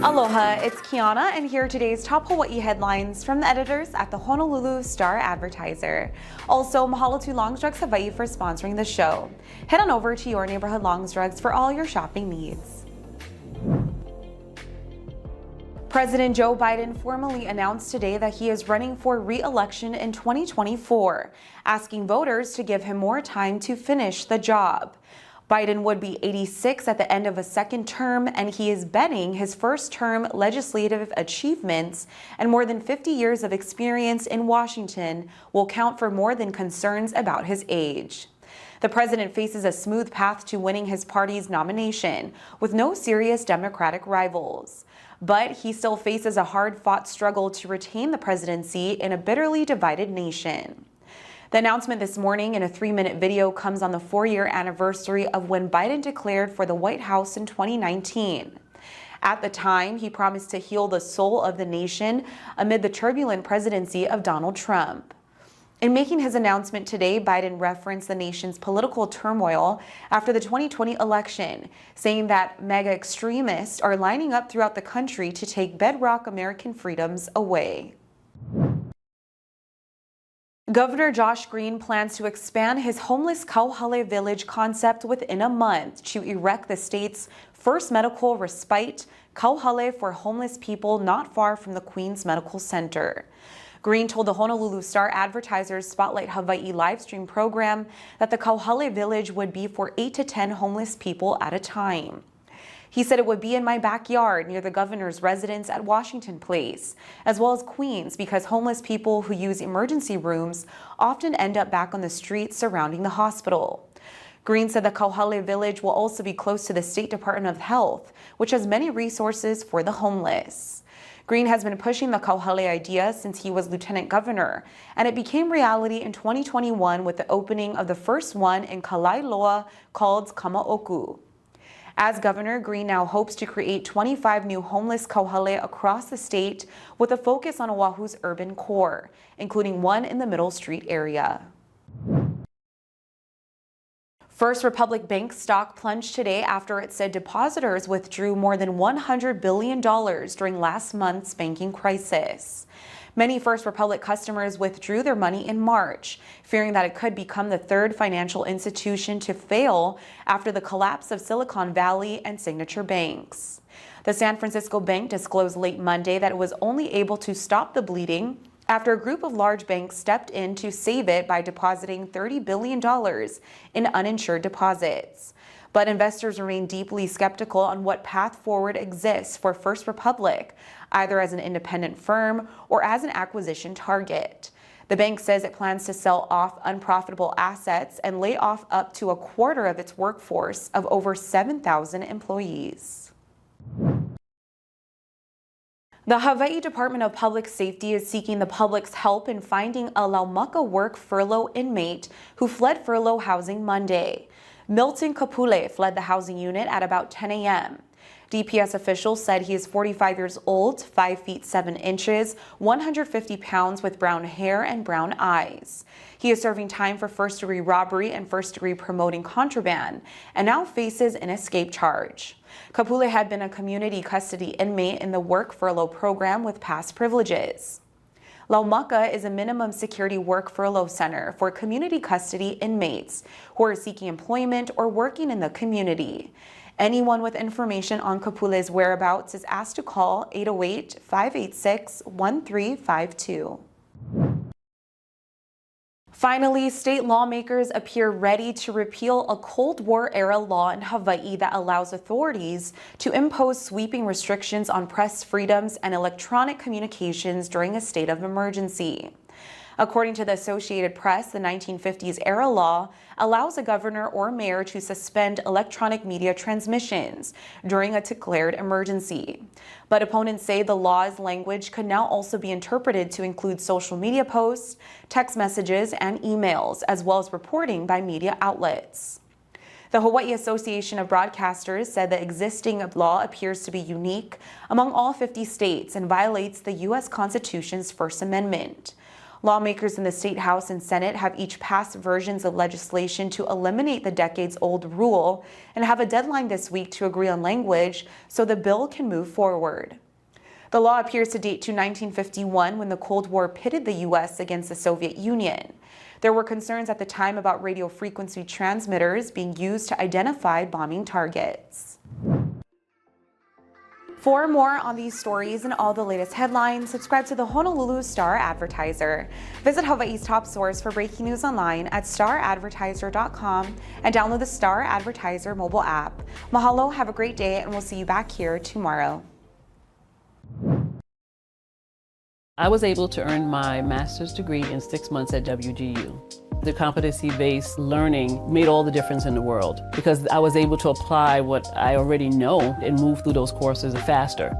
Aloha, it's Kiana, and here are today's top Hawaii headlines from the editors at the Honolulu Star-Advertiser. Also, mahalo to Longs Drugs Hawaii for sponsoring the show. Head on over to your neighborhood Longs Drugs for all your shopping needs. President Joe Biden formally announced today that he is running for re-election in 2024, asking voters to give him more time to finish the job. Biden would be 86 at the end of a second term, and he is betting his first-term legislative achievements and more than 50 years of experience in Washington will count for more than concerns about his age. The president faces a smooth path to winning his party's nomination, with no serious Democratic rivals. But he still faces a hard-fought struggle to retain the presidency in a bitterly divided nation. The announcement this morning in a 3-minute video comes on the 4-year anniversary of when Biden declared for the White House in 2019. At the time, he promised to heal the soul of the nation amid the turbulent presidency of Donald Trump. In making his announcement today, Biden referenced the nation's political turmoil after the 2020 election, saying that MAGA extremists are lining up throughout the country to take bedrock American freedoms away. Governor Josh Green plans to expand his homeless Kahala Village concept within a month to erect the state's first medical respite, Kahala for homeless people not far from the Queens Medical Center. Green told the Honolulu Star-Advertiser's Spotlight Hawaii livestream program that the Kahala Village would be for 8 to 10 homeless people at a time. He said it would be in my backyard near the governor's residence at Washington Place, as well as Queens, because homeless people who use emergency rooms often end up back on the streets surrounding the hospital. Green said the Kahala Village will also be close to the State Department of Health, which has many resources for the homeless. Green has been pushing the Kahala idea since he was lieutenant governor, and it became reality in 2021 with the opening of the first one in Kalailoa called Kama'oku. As governor, Green now hopes to create 25 new homeless Kahala across the state with a focus on Oahu's urban core, including one in the Middle Street area. First Republic Bank stock plunged today after it said depositors withdrew more than $100 billion during last month's banking crisis. Many First Republic customers withdrew their money in March, fearing that it could become the third financial institution to fail after the collapse of Silicon Valley and Signature banks. The San Francisco Bank disclosed late Monday that it was only able to stop the bleeding after a group of large banks stepped in to save it by depositing $30 billion in uninsured deposits. But investors remain deeply skeptical on what path forward exists for First Republic, either as an independent firm or as an acquisition target. The bank says it plans to sell off unprofitable assets and lay off up to a quarter of its workforce of over 7,000 employees. The Hawaii Department of Public Safety is seeking the public's help in finding a Laumaka work furlough inmate who fled furlough housing Monday. Milton Kapule fled the housing unit at about 10 a.m. DPS officials said he is 45 years old, 5 feet 7 inches, 150 pounds with brown hair and brown eyes. He is serving time for first-degree robbery and first-degree promoting contraband and now faces an escape charge. Kapule had been a community custody inmate in the work furlough program with past privileges. Laumaka is a minimum security work furlough center for community custody inmates who are seeking employment or working in the community. Anyone with information on Kapule's whereabouts is asked to call 808-586-1352. Finally, state lawmakers appear ready to repeal a Cold War-era law in Hawaii that allows authorities to impose sweeping restrictions on press freedoms and electronic communications during a state of emergency. According to the Associated Press, the 1950s-era law allows a governor or mayor to suspend electronic media transmissions during a declared emergency. But opponents say the law's language could now also be interpreted to include social media posts, text messages, and emails, as well as reporting by media outlets. The Hawaii Association of Broadcasters said the existing law appears to be unique among all 50 states and violates the U.S. Constitution's First Amendment. Lawmakers in the State House and Senate have each passed versions of legislation to eliminate the decades-old rule and have a deadline this week to agree on language so the bill can move forward. The law appears to date to 1951 when the Cold War pitted the U.S. against the Soviet Union. There were concerns at the time about radio frequency transmitters being used to identify bombing targets. For more on these stories and all the latest headlines, subscribe to the Honolulu Star-Advertiser. Visit Hawaii's top source for breaking news online at staradvertiser.com and download the Star-Advertiser mobile app. Mahalo, have a great day, and we'll see you back here tomorrow. I was able to earn my master's degree in 6 months at WGU. The competency-based learning made all the difference in the world because I was able to apply what I already know and move through those courses faster.